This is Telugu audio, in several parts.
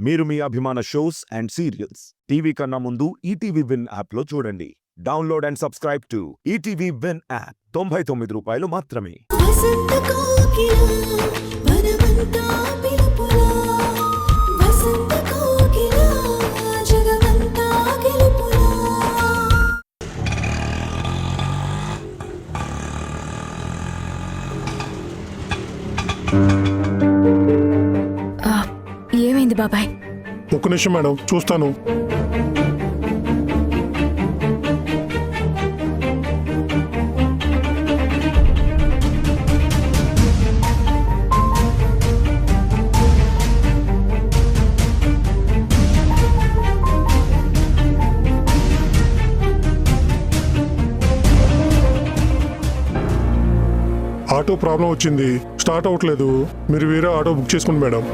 మీరు మీ అభిమాన షోస్ అండ్ సీరియల్స్ టీవీ కన్నా ముందు ఈటీవీ విన్ యాప్లో చూడండి. Download and subscribe to ETV win app. 99 రూపాయలు మాత్రమే. ఏమైంది బాబాయ్? ఒక్క నిమిషం మేడం, చూస్తాను. ఆటో ప్రాబ్లం వచ్చింది, స్టార్ట్ అవ్వట్లేదు. మీరు వేరే ఆటో బుక్ చేసుకోండి మేడం.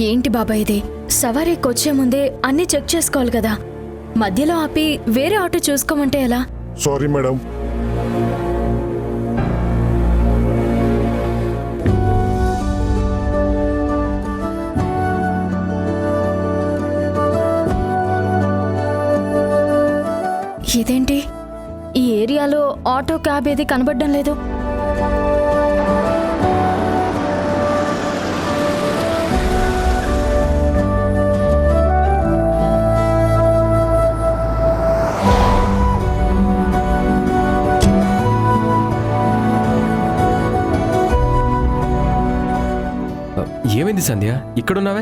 ఏంటి బాబాయ్ ఇది? సవారీకి వచ్చే ముందే అన్ని చెక్ చేసుకోవాలి కదా. మధ్యలో ఆపి వేరే ఆటో చూసుకోమంటే ఎలా? Sorry madam. ఇదేంటి, ఈ ఏరియాలో ఆటో క్యాబ్ ఏది కనబడడం లేదు. ఏమైంది సంధ్య, ఇక్కడున్నావే?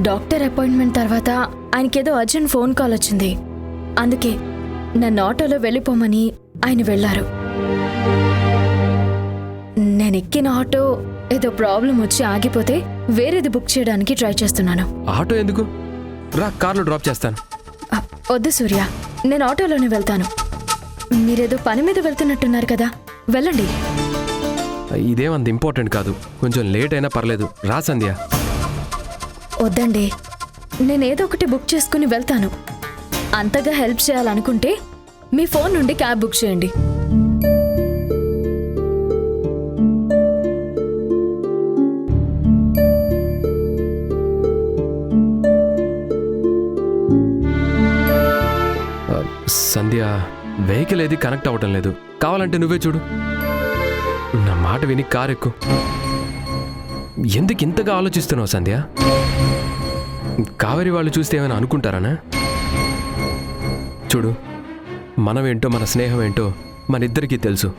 డాక్టర్ అపాయింట్మెంట్ తర్వాత ఆయనకేదో అర్జెంట్ ఫోన్ కాల్ వచ్చింది. అందుకే నన్ను ఆటోలో వెళ్ళిపోమని ఆయన వెళ్లారు. నేను ఎక్కిన ఆటో ఏదో ప్రాబ్లం వచ్చి ఆగిపోతే వేరేది బుక్ చేయడానికి ట్రై చేస్తున్నాను. ఆటో ఎందుకు? రా, కార్లో డ్రాప్ చేస్తాను. వద్దు సూర్య, నేను ఆటోలోనే వెళ్తాను. మీరేదో పని మీద వెళ్తున్నట్టున్నారు కదా, వెళ్ళండి. ఇదేమంత ఇంపార్టెంట్ కాదు, కొంచెం లేట్ అయినా పర్లేదు. రా సంధ్య. వద్దండి, నేనేదో ఒకటి బుక్ చేసుకుని వెళ్తాను. అంతగా హెల్ప్ చేయాలనుకుంటే మీ ఫోన్ నుండి క్యాబ్ బుక్ చేయండి. సంధ్య, వెహికల్ ఏది కనెక్ట్ అవ్వటం లేదు. కావాలంటే నువ్వే చూడు. నా మాట విని కారు ఎక్కు. ఎందుకు ఇంతగా ఆలోచిస్తున్నావు సంధ్య? కావేరి వాళ్ళు చూస్తే ఏమైనా అనుకుంటారనా? చూడు, మనమేంటో మన స్నేహం ఏంటో మనిద్దరికీ తెలుసు.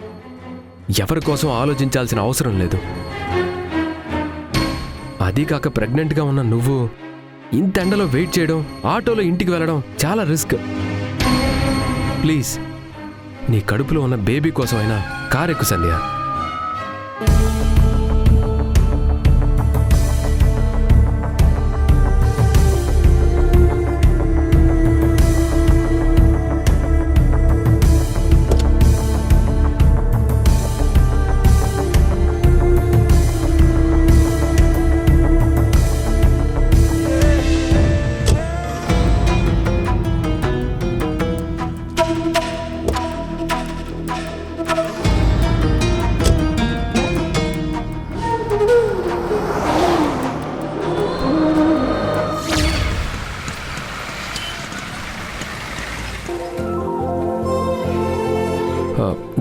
ఎవరి కోసం ఆలోచించాల్సిన అవసరం లేదు. అదీ కాక ప్రెగ్నెంట్గా ఉన్న నువ్వు ఇంత ఎండలో వెయిట్ చేయడం, ఆటోలో ఇంటికి వెళ్ళడం చాలా రిస్క్. ప్లీజ్, నీ కడుపులో ఉన్న బేబీ కోసమైనా కారు ఎక్కు సంధ్య.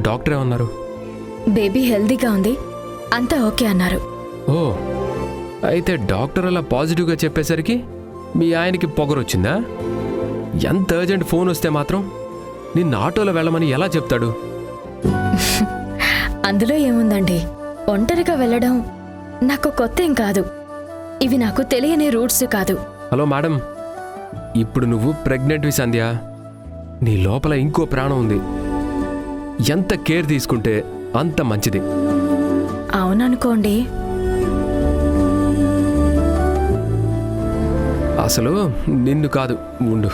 డాక్టర్ ఏమన్నారు? బేబీ హెల్దీగా ఉంది, అంతా ఓకే అన్నారు. ఓ, అయితే డాక్టర్ అలా పాజిటివ్గా చెప్పేసరికి మీ ఆయనకి పొగరొచ్చిందా? ఎంత అర్జెంట్ ఫోన్ వస్తే మాత్రం నిన్ను ఆటోలో వెళ్ళమని ఎలా చెప్తాడు? అందులో ఏముందండి, ఒంటరిగా వెళ్ళడం నాకు కొత్త ఏం కాదు. ఇవి నాకు తెలియని రూట్స్ కాదు. హలో మేడం, ఇప్పుడు నువ్వు ప్రెగ్నెంట్వి సంధ్య. నీ లోపల ఇంకో ప్రాణం ఉంది. ఎంత కేర్ తీసుకుంటే అంత మంచిది. అవుననుకోండి. అసలు నిన్ను కాదు, ఉండు.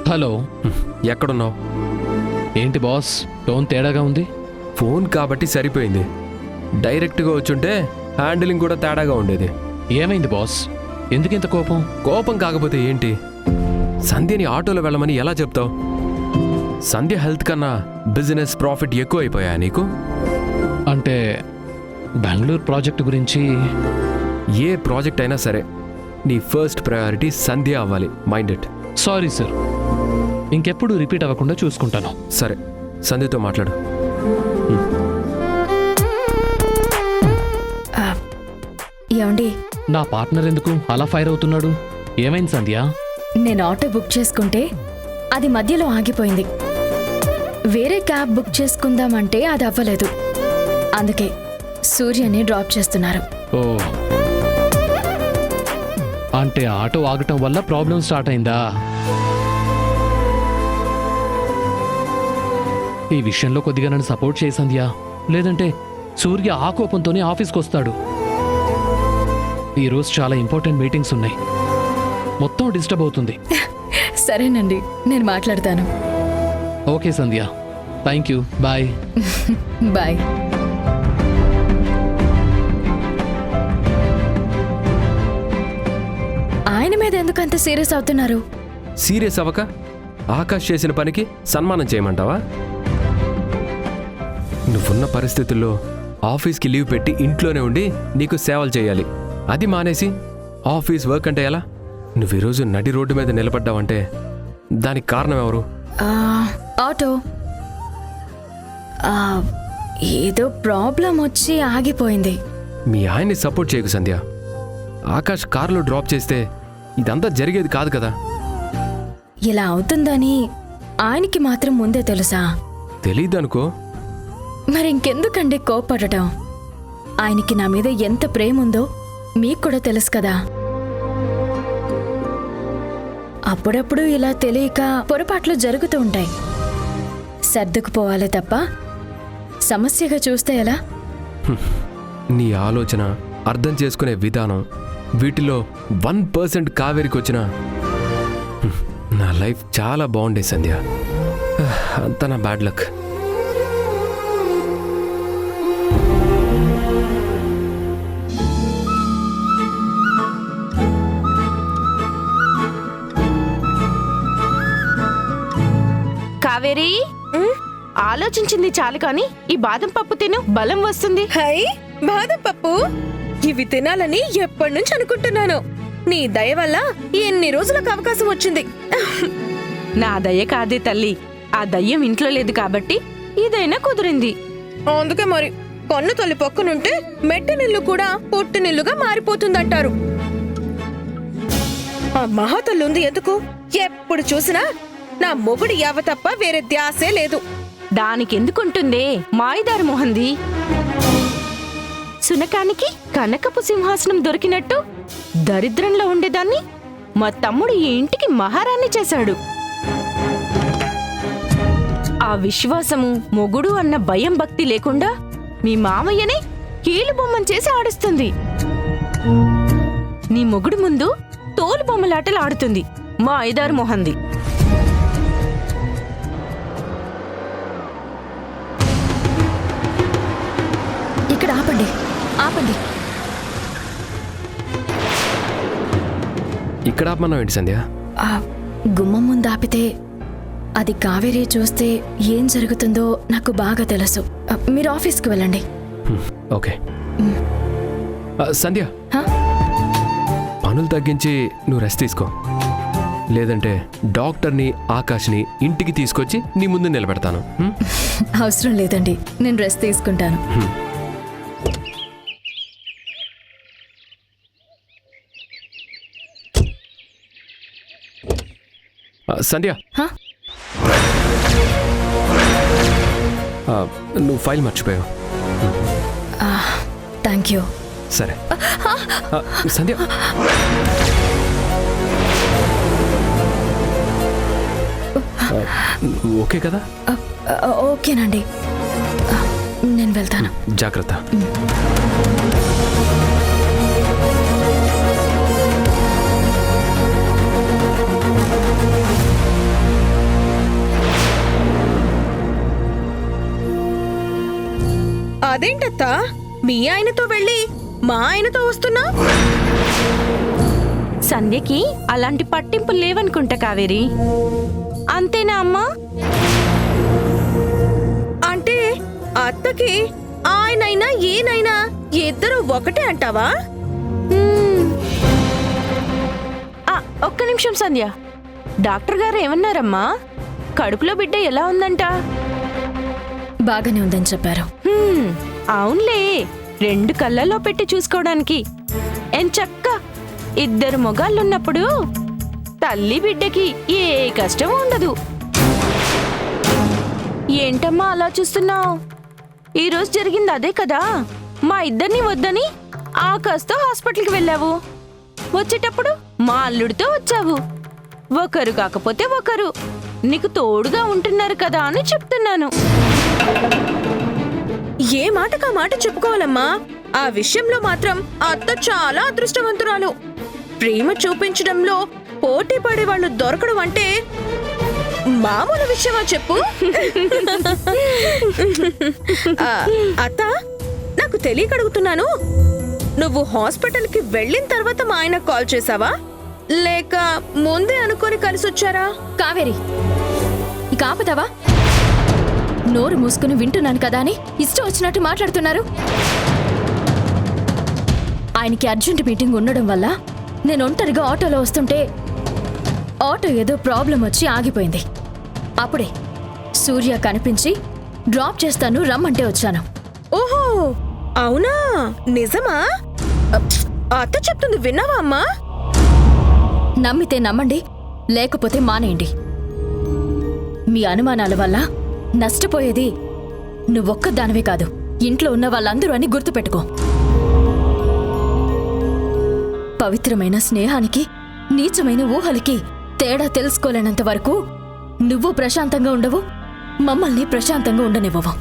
హలో, ఎక్కడున్నావు? ఏంటి బాస్, టోన్ తేడాగా ఉంది? ఫోన్ కాబట్టి సరిపోయింది. డైరెక్ట్గా వచ్చుంటే హ్యాండిలింగ్ కూడా తేడాగా ఉండేది. ఏమైంది బాస్, ఎందుకింత కోపం? కోపం కాకపోతే ఏంటి? సంధ్యని ఆటోలో వెళ్ళమని ఎలా చెప్తావు? సంధ్య హెల్త్ కన్నా బిజినెస్ ప్రాఫిట్ ఎక్కువ అయిపోయా నీకు? అంటే బెంగళూరు ప్రాజెక్ట్ గురించి. ఏ ప్రాజెక్ట్ అయినా సరే నీ ఫస్ట్ ప్రయారిటీ సంధ్య అవ్వాలి. Mind it. సారీ సార్, ఇంకెప్పుడు రిపీట్ అవ్వకుండా చూసుకుంటాను. సరే, సంధ్యతో మాట్లాడు. ఏమండి, నా పార్ట్నర్ ఎందుకు అలా ఫైర్ అవుతున్నాడు? ఏమైంది సంధ్య? నేను ఆటో బుక్ చేసుకుంటే అది మధ్యలో ఆగిపోయింది. వేరే క్యాబ్ బుక్ చేసుకుందామంటే అది అవ్వలేదు. అందుకే సూర్యని డ్రాప్ చేస్తున్నారు. ఓ, అంటే ఆటో ఆగటం వల్ల ప్రాబ్లం స్టార్ట్ అయిందా? ఈ విషయంలో కొద్దిగా నన్ను సపోర్ట్ చేయి సంధ్య. లేదంటే సూర్య ఆ కోపంతోనే ఆఫీస్కి వస్తాడు. ఈరోజు చాలా ఇంపార్టెంట్ మీటింగ్స్ ఉన్నాయి, మొత్తం డిస్టర్బ్ అవుతుంది. సరేనండి, నేను మాట్లాడతాను. Okay Sandhya, thank you, bye. Bye. ఆయన మీద ఎందుకు అంత సీరియస్ అవుతున్నారు? సీరియస్ అవ్వక ఆకాష్ చేసిన పనికి సన్మానం చేయమంటావా? నువ్వున్న పరిస్థితుల్లో ఆఫీస్కి లీవ్ పెట్టి ఇంట్లోనే ఉండి నీకు సేవలు చేయాలి. అది మానేసి ఆఫీస్ వర్క్ అంటే ఎలా? నువ్వు ఈరోజు నడి రోడ్డు మీద నిలబడ్డావంటే దానికి కారణం ఎవరు? ఆటో ఏదో ప్రాబ్లం వచ్చి ఆగిపోయింది. మీ ఆయన్ని సపోర్ట్ చేయకు సంధ్య. ఆకాష్ కారులో డ్రాప్ చేస్తే ఇదంతా జరిగేది కాదు కదా. ఇలా అవుతుందని ఆయనకి మాత్రం ముందే తెలుసా? తెలీదనుకో. మరి ఇంకెందుకండి కోప్పడటం? ఆయనకి నా మీద ఎంత ప్రేమ ఉందో మీకు కూడా తెలుసు కదా. అప్పుడప్పుడు ఇలా తెలియక పొరపాట్లు జరుగుతూ ఉంటాయి. సర్దుకుపోవాలి తప్ప సమస్యగా చూస్తే ఎలా? నీ ఆలోచన, అర్థం చేసుకునే విధానం, వీటిలో 1% కావేరికి వచ్చినా నా లైఫ్ చాలా బాగుండే సంధ్య. అంతా నా బ్యాడ్ లక్. కావేరి, ఆలోచించింది చాలు కాని ఈ బాదం పప్పు తిను, బలం వస్తుంది. హై, బాదం పప్పు ఇవి తినాలని ఎప్పటి నుంచి అనుకుంటున్నాను. నీ దయ వల్ల ఎన్ని రోజులకు అవకాశం వచ్చింది. నా దయ కాదే తల్లి, ఆ దయ్యం ఇంట్లో లేదు కాబట్టి ఇదైనా కుదిరింది. అందుకే మరి కన్ను తల్లి పక్కనుంటే మెట్ట నిల్లు కూడా పొట్టు నిల్లుగా మారిపోతుందంటారు. ఆ మహాతల్లుంది ఎందుకు? ఎప్పుడు చూసినా నా మొగుడు యావ తప్ప వేరే ధ్యాసే లేదు. దానికెందుకుంటుందే మాయదారి మొహంది. సునకానికి కనకపు సింహాసనం దొరికినట్టు దరిద్రంలో ఉండేదాన్ని మా తమ్ముడు ఈ ఇంటికి మహారాణి చేశాడు. ఆ విశ్వాసము, మొగుడు అన్న భయం భక్తి లేకుండా మీ మామయ్యనే కీలు బొమ్మను చేసి ఆడిస్తుంది. నీ మొగుడు ముందు తోలు బొమ్మలాటలు ఆడుతుంది మా ఐదారు మొహంది. ఇక్కడ ఆపండి, ఆపండి. ఇక్కడ ఆపమన్నావు ఏంటి సంధ్య? ఆ గుమ్మం ముందు ఆపితే అది కావేరి చూస్తే ఏం జరుగుతుందో నాకు బాగా తెలుసు. మీరు ఆఫీస్కి వెళ్ళండి. ఓకే. సంధ్య, హా? పనులు తగ్గించి నువ్వు రెస్ట్ తీసుకో. లేదంటే డాక్టర్ని, ఆకాష్ని ఇంటికి తీసుకొచ్చి నీ ముందు నిలబెడతాను. అవసరం లేదండి, నేను రెస్ట్ తీసుకుంటాను. సంధ్య, హా? నువ్వు ఫైల్ మర్చిపోయావు. Thank you. సరే. సంధ్య, ఓకే కదా? ఓకేనండి, నేను వెళ్తాను. జాగ్రత్త. అదేంటత్తా, మీ ఆయనతో వెళ్ళి మా ఆయనతో వస్తున్నా? సంధ్యకి అలాంటి పట్టింపులు లేవనుకుంటా కావేరి. అంతేనా అమ్మా? అంటే అత్తకి ఆయనైనా ఈయనైనా ఇద్దరు ఒకటే అంటావా? ఒక్క నిమిషం సంధ్య, డాక్టర్ గారు ఏమన్నారమ్మా? కడుపులో బిడ్డ ఎలా ఉందంట? బాగానే ఉందని చెప్పారు. అవునులే, 2 కళ్ళల్లో పెట్టి చూసుకోవడానికి ఎంచక్క ఇద్దరు మొగాళ్ళున్నప్పుడు తల్లి బిడ్డకి ఏ కష్టం ఉండదు. ఏంటమ్మా అలా చూస్తున్నావు? ఈరోజు జరిగింది అదే కదా. మా ఇద్దరిని వద్దని ఆకాశ్తో హాస్పిటల్కి వెళ్ళావు. వచ్చేటప్పుడు మా అల్లుడితో వచ్చావు. ఒకరు కాకపోతే ఒకరు నీకు తోడుగా ఉంటున్నారు కదా అని చెప్తున్నాను. ఏ మాటకా మాట చెప్పుకోవాలమ్మా. ఆ విషయంలో మాత్రం అత్త చాలా అదృష్టవంతురాలు. ప్రేమ చూపించడంలో పోటీ పడే వాళ్ళు దొరకడం అంటే మామూలు విషయమా చెప్పు? అత్త, నాకు తెలియక అడుగుతున్నాను, నువ్వు హాస్పిటల్కి వెళ్ళిన తర్వాత మా ఆయన కాల్ చేసావా, లేక ముందే అనుకొని కలిసొచ్చారా? కావేరి, ఇక ఆపుతావా? నోరు మూసుకుని వింటున్నాను కదా అని ఇష్టం వచ్చినట్టు మాట్లాడుతున్నారు. ఆయనకి అర్జెంట్ మీటింగ్ ఉండడం వల్ల నేను ఒంటరిగా ఆటోలో వస్తుంటే ఆటో ఏదో ప్రాబ్లం వచ్చి ఆగిపోయింది. అప్పుడే సూర్య కనిపించి డ్రాప్ చేస్తాను రమ్మంటే వచ్చాను. ఓహో, అవునా? నిజమా? అత్త చెప్తుంది విన్నావా అమ్మా? నమ్మితే నమ్మండి, లేకపోతే మానేయండి. మీ అనుమానాల వల్ల నష్టపోయేది నువ్వొక్కదానివే కాదు, ఇంట్లో ఉన్న వాళ్ళందరూ అని గుర్తుపెట్టుకో. పవిత్రమైన స్నేహానికి నీచమైన ఊహలకి తేడా తెలుసుకోలేనంత వరకు నువ్వు ప్రశాంతంగా ఉండవు, మమ్మల్ని ప్రశాంతంగా ఉండనివ్వవు.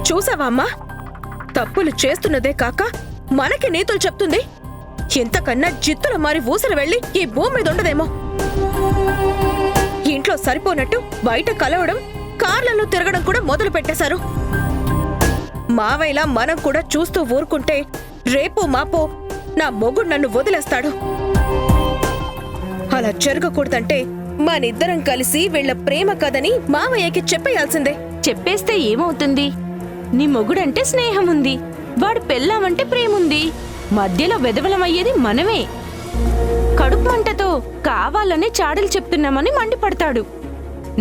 చూసావా అమ్మా? తప్పులు చేస్తున్నదే కాక మనకి నీతులు చెప్తుంది. ఇంతకన్నా జిత్తుల మారి ఊసలు వెళ్ళి ఈ భూమి మీద ఉండదేమో. ఇంట్లో సరిపోనట్టు బయట కలవడం, కార్లలో తిరగడం కూడా మొదలు పెట్టేశారు. మావైలా మనం కూడా చూస్తూ ఊరుకుంటే రేపో మాపో నా మొగుడు నన్ను వదిలేస్తాడు. అలా జరగకూడదంటే మనిద్దరం కలిసి వీళ్ళ ప్రేమ కథని మావయ్యకి చెప్పేయాల్సిందే. చెప్పేస్తే ఏమవుతుంది? నీ మొగుడంటే స్నేహం ఉంది, వాడు పెళ్ళామంటే ప్రేముంది. మధ్యలో వెదవలమయ్యేది మనమే. కడుపు మంటతో కావాలనే చాడలు చెప్తున్నామని మండిపడతాడు.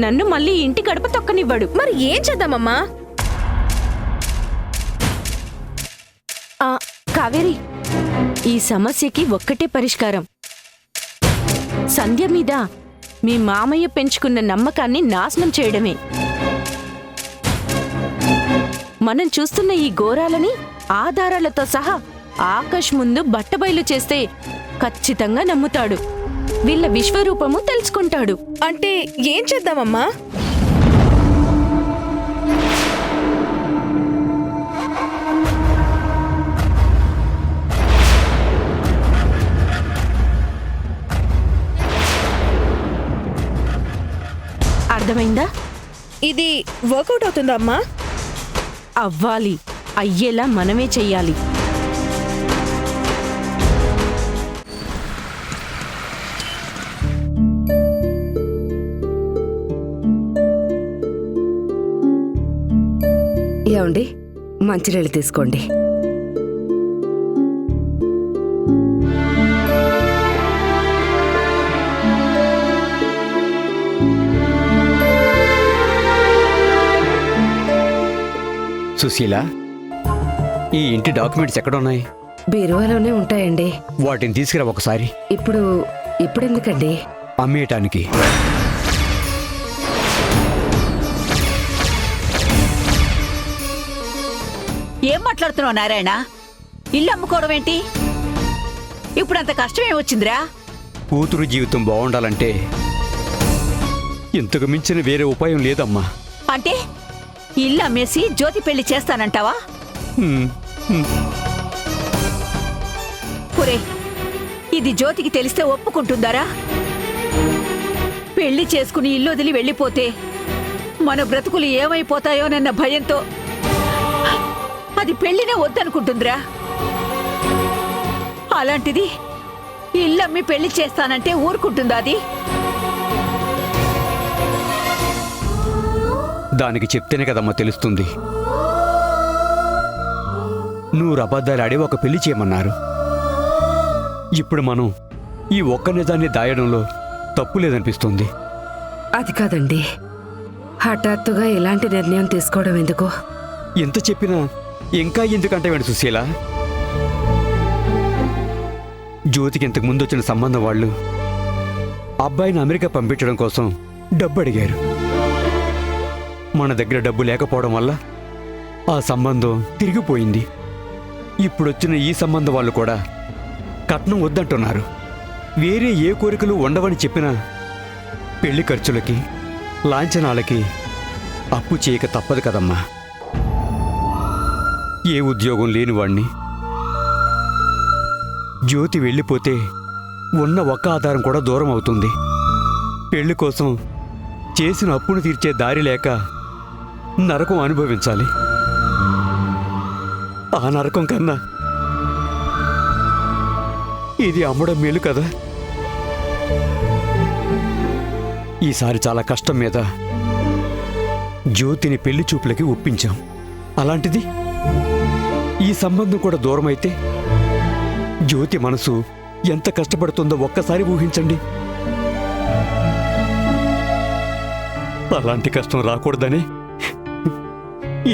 నన్ను మళ్ళీ ఇంటి గడప తొక్కనివ్వడు. మరి ఏం చేద్దామమ్మా? కావేరి, ఈ సమస్యకి ఒక్కటే పరిష్కారం. సంధ్య మీద మీ మామయ్య పెంచుకున్న నమ్మకాన్ని నాశనం చేయడమే. మనం చూస్తున్న ఈ ఘోరాలని ఆధారాలతో సహా ఆకాష్ ముందు బట్టబయలు చేస్తే ఖచ్చితంగా నమ్ముతాడు. వీళ్ళ విశ్వరూపము తెలుసుకుంటాడు. అంటే ఏం చేద్దామమ్మా? అర్థమైందా? ఇది వర్కౌట్ అవుతుందా అమ్మా? అవ్వాలి. అయ్యేలా మనమే చెయ్యాలి. ఏమండి, మంచినీళ్ళు తీసుకోండి. సుశీల, ఈ ఇంటి డాక్యుమెంట్స్ ఎక్కడున్నాయి? బీరువాలోనే ఉంటాయండి. వాటిని తీసుకురా ఒకసారి. ఇప్పుడెందుకండి? అమ్మేయటానికి. ఏం మాట్లాడుతున్నావు నారాయణ? ఇల్లు అమ్ముకోవడం ఏంటి? ఇప్పుడు అంత కష్టం ఏమొచ్చిందిరా? కూతురు జీవితం బాగుండాలంటే ఇంతకు మించిన వేరే ఉపాయం లేదమ్మా. అంటే ఇల్లు అమ్మేసి జ్యోతి పెళ్లి చేస్తానంటావా? పురే, ఇది జ్యోతికి తెలిస్తే ఒప్పుకుంటుందారా? పెళ్లి చేసుకుని ఇల్లు వదిలి వెళ్ళిపోతే మన బ్రతుకులు ఏమైపోతాయోనన్న భయంతో అది పెళ్లినే వద్దనుకుంటుందిరా. అలాంటిది ఇల్లమ్మి పెళ్లి చేస్తానంటే ఊరుకుంటుందా అది? దానికి చెప్తేనే కదమ్మా తెలుస్తుంది. నువ్వు అబద్ధాలాడి ఒక పెళ్లి చేయమన్నారు. ఇప్పుడు మనం ఈ ఒక్క నిజాన్ని దాయడంలో తప్పు లేదనిపిస్తుంది. అది కాదండి, హఠాత్తుగా ఇలాంటి నిర్ణయం తీసుకోవడం ఎందుకు? ఎంత చెప్పినా ఇంకా ఎందుకంటే వెంట సుశీల, జ్యోతికి ఇంతకు ముందు వచ్చిన సంబంధం వాళ్ళు అబ్బాయిని అమెరికా పంపించడం కోసం డబ్బు అడిగారు. మన దగ్గర డబ్బు లేకపోవడం వల్ల ఆ సంబంధం తిరిగిపోయింది. ఇప్పుడొచ్చిన ఈ సంబంధం వాళ్ళు కూడా కట్నం వద్దంటున్నారు. వేరే ఏ కోరికలు ఉండవని చెప్పినా పెళ్లి ఖర్చులకి లాంఛనాలకి అప్పు చేయక తప్పదు కదమ్మా. ఏ ఉద్యోగం లేనివాణ్ణి. జ్యోతి వెళ్ళిపోతే ఉన్న ఒక్క ఆధారం కూడా దూరం అవుతుంది. పెళ్లి కోసం చేసిన అప్పును తీర్చే దారి లేక నరకం అనుభవించాలి. ఆ నరకం కన్నా ఇది అమ్మడం మేలు కదా. ఈసారి చాలా కష్టం మీద జ్యోతిని పెళ్లి చూపులకి ఒప్పించాం. అలాంటిది ఈ సంబంధం కూడా దూరమైతే జ్యోతి మనసు ఎంత కష్టపడుతుందో ఒక్కసారి ఊహించండి. అలాంటి కష్టం రాకూడదని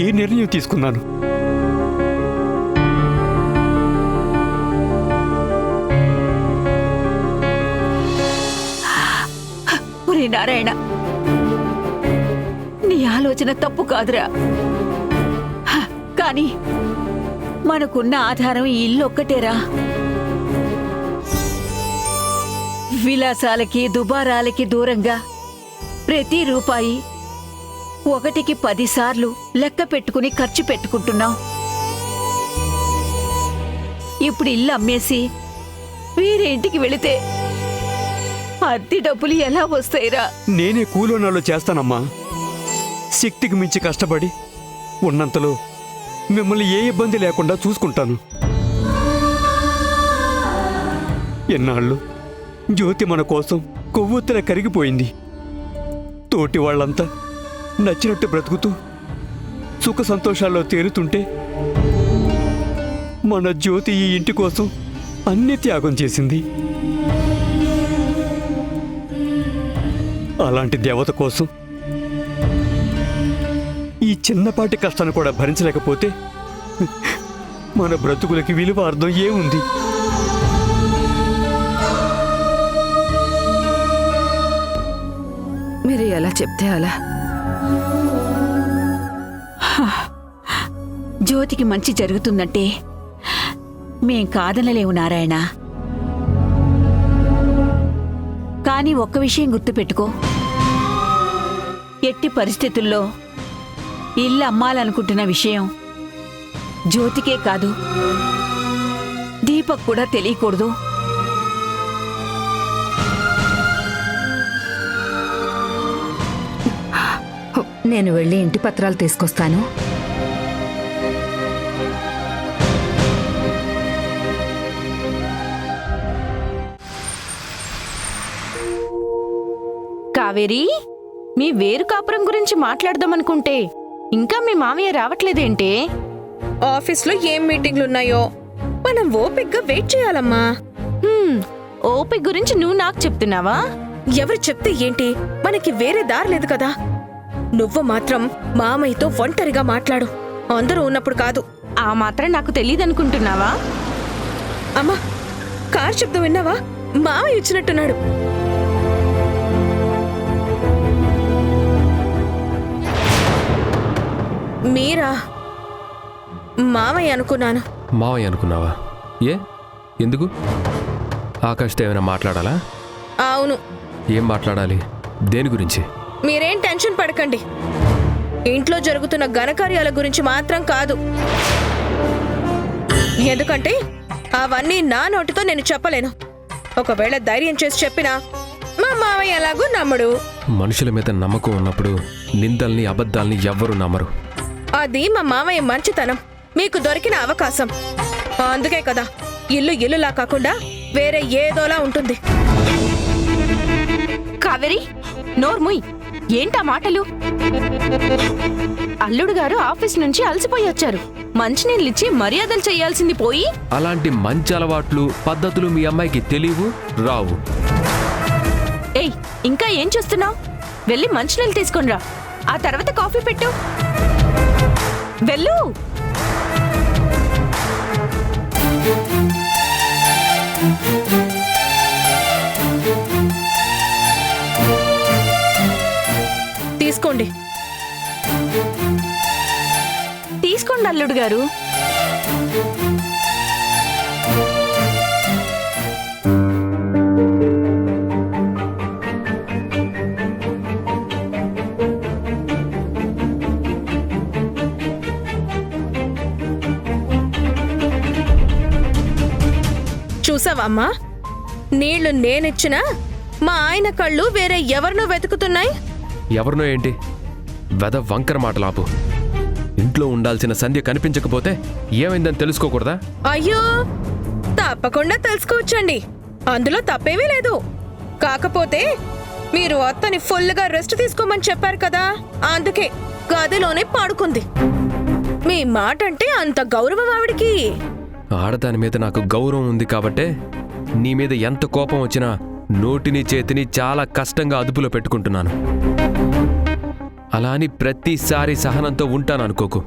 ఈ నిర్ణయం తీసుకున్నాను. ఒరే నారాయణ, నీ ఆలోచన తప్పు కాదురా. కానీ మనకున్న ఆధారం ఈ ఇల్లు ఒక్కటేరా. విలాసాలకి దుబారాలకి దూరంగా ప్రతి రూపాయి 1కి 10 సార్లు లెక్క పెట్టుకుని ఖర్చు పెట్టుకుంటున్నాం. ఇప్పుడు ఇల్లు అమ్మేసి వేరే ఇంటికి వెళితే అద్దె డబ్బులు ఎలా వస్తాయిరా? నేనే కూలోనాలో చేస్తానమ్మా. శక్తికి మించి కష్టపడి ఉన్నంతలో మిమ్మల్ని ఏ ఇబ్బంది లేకుండా చూసుకుంటాను. ఎన్నాళ్ళు జ్యోతి మన కోసం కొవ్వొత్తుల కరిగిపోయింది. తోటి వాళ్ళంతా నచ్చినట్టు బ్రతుకుతూ సుఖ సంతోషాల్లో తేలుతుంటే మన జ్యోతి ఈ ఇంటి కోసం అన్ని త్యాగం చేసింది. అలాంటి దేవత కోసం ఈ చిన్నపాటి కష్టాన్ని కూడా భరించలేకపోతే మన బ్రతుకులకి విలువ అర్థం ఏముంది? మీరు ఎలా చెప్తే అలా. జ్యోతికి మంచి జరుగుతుందంటే మేం కాదనలేవు నారాయణ. కానీ ఒక్క విషయం గుర్తుపెట్టుకో, ఎట్టి పరిస్థితుల్లో ఇల్లు అమ్మాలనుకుంటున్న విషయం జ్యోతికే కాదు, దీపక్ కూడా తెలియకూడదు. నేను వెళ్ళి ఇంటి పత్రాలు తీసుకొస్తాను. కావేరి, మీ వేరు కాపురం గురించి మాట్లాడదామనుకుంటే ఇంకా మీ మామయ్య రావట్లేదేంటే? ఆఫీస్లో ఏం మీటింగ్లున్నాయో మనం ఓపిగ్గా వెయిట్ చేయాలమ్మా. ఓపిక గురించి నువ్వు నాకు చెప్తున్నావా? ఎవరు చెప్తే ఏంటి, మనకి వేరే దారి లేదు కదా. నువ్వు మాత్రం మామయ్యతో ఒంటరిగా మాట్లాడు, అందరూ ఉన్నప్పుడు కాదు. ఆ మాత్రం నాకు తెలియదనుకుంటున్నావా? అమ్మా, కార్ శబ్దం విన్నావా? మామయ్య ఇచ్చినట్టున్నాడు. మీరా? మామయ్య అనుకున్నాను. మావయ్య అనుకున్నావా? ఏ ఎందుకు? ఆకాష్తో ఏమైనా మాట్లాడాలా? అవును. ఏం మాట్లాడాలి? దేని గురించి? మీరేం టెన్షన్ పడకండి. ఇంట్లో జరుగుతున్న ఘనకార్యాల గురించి మాత్రం కాదు. ఎందుకంటే అవన్నీ నా నోటితో నేను చెప్పలేను. ఒకవేళ ధైర్యం చేసి చెప్పినా మా మామయ్య ఎలాగూ నమ్మడు. మనుషుల మీద నమ్మకం ఉన్నప్పుడు నిందల్ని అబద్ధాల్ని ఎవ్వరూ నమ్మరు. అది మా మామయ్య మంచితనం, మీకు దొరికిన అవకాశం. అందుకే కదా ఇల్లు ఇల్లులా కాకుండా వేరే ఏదోలా ఉంటుంది. కావేరి నోర్ముయ్, ఏంటా మాటలు? అల్లుడు గారు ఆఫీస్ నుంచి అలసిపోయి వచ్చారు. మంచినీళ్ళిచ్చి మర్యాదలు చెయ్యాల్సింది పోయి అలాంటి మంచి అలవాట్లు పద్ధతులు మీ అమ్మాయికి తెలియవు, రావు. ఏయ్, ఇంకా ఏం చూస్తున్నావు? వెళ్ళి మంచినీళ్ళు తీసుకొనిరా, ఆ తర్వాత కాఫీ పెట్టు. వెళ్ళు. తీసుకోండి. తీసుకోండి అల్లుడు గారు. చూసావా అమ్మా, నీళ్లు నేనిచ్చినా మా ఆయన కళ్ళు వేరే ఎవరినో వెతుకుతున్నాయి. ఎవరినో ఏంటి, వెద వంకర మాటలాపు. ఇంట్లో ఉండాల్సిన సంధ్య కనిపించకపోతే ఏమైందని తెలుసుకోకూడదా? అయ్యో, తప్పకుండా తెలుసుకోవచ్చండి, అందులో తప్పేమీ లేదు. కాకపోతే మీరు అత్తని ఫుల్గా రెస్ట్ తీసుకోమని చెప్పారు కదా, అందుకే గదిలోనే పాడుకుంది. మీ మాట అంటే అంత గౌరవం ఆవిడికి. ఆడదాని మీద నాకు గౌరవం ఉంది కాబట్టే నీ మీద ఎంత కోపం వచ్చినా నోటిని చేతిని చాలా కష్టంగా అదుపులో పెట్టుకుంటున్నాను. అలా అని ప్రతిసారి సహనంతో ఉంటాను అనుకోకు.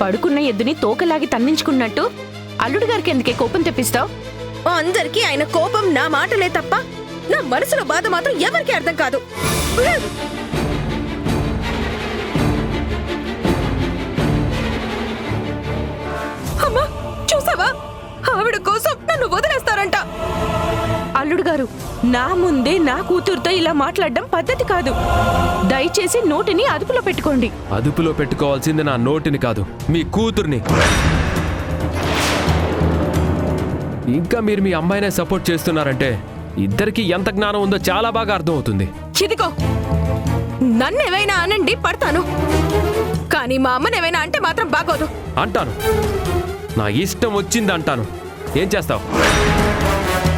పడుకున్న ఎద్దుని తోకలాగి తన్నించుకున్నట్టు అల్లుడు గారికి ఎందుకే కోపం తెప్పిస్తావు? అందరికీ ఆయన కోపం నా మాటలే తప్ప నా మనసులో బాధ మాత్రం ఎవరికీ అర్థం కాదు. అమ్మా, చూసావా, ఆవిడ కోసం నన్ను వదిలేస్తారంట. అల్లుడు గారు, నా ముందే నా కూతురుతో ఇలా మాట్లాడడం పద్ధతి కాదు. దయచేసి నోటిని అదుపులో పెట్టుకోండి. అదుపులో పెట్టుకోవాల్సింది నా నోటిని కాదు, మీ కూతుర్ని. ఇంకా మీరు మీ అమ్మాయినే సపోర్ట్ చేస్తున్నారంటే ఇద్దరికి ఎంత జ్ఞానం ఉందో చాలా బాగా అర్థమవుతుంది. చిదిగో, నన్నేమైనా అనండి, పడతాను. కానీ మా అమ్మనేమైనా అంటే మాత్రం బాగోదు. అంటాను, నా ఇష్టం వచ్చింది అంటాను. ఏం చేస్తావు?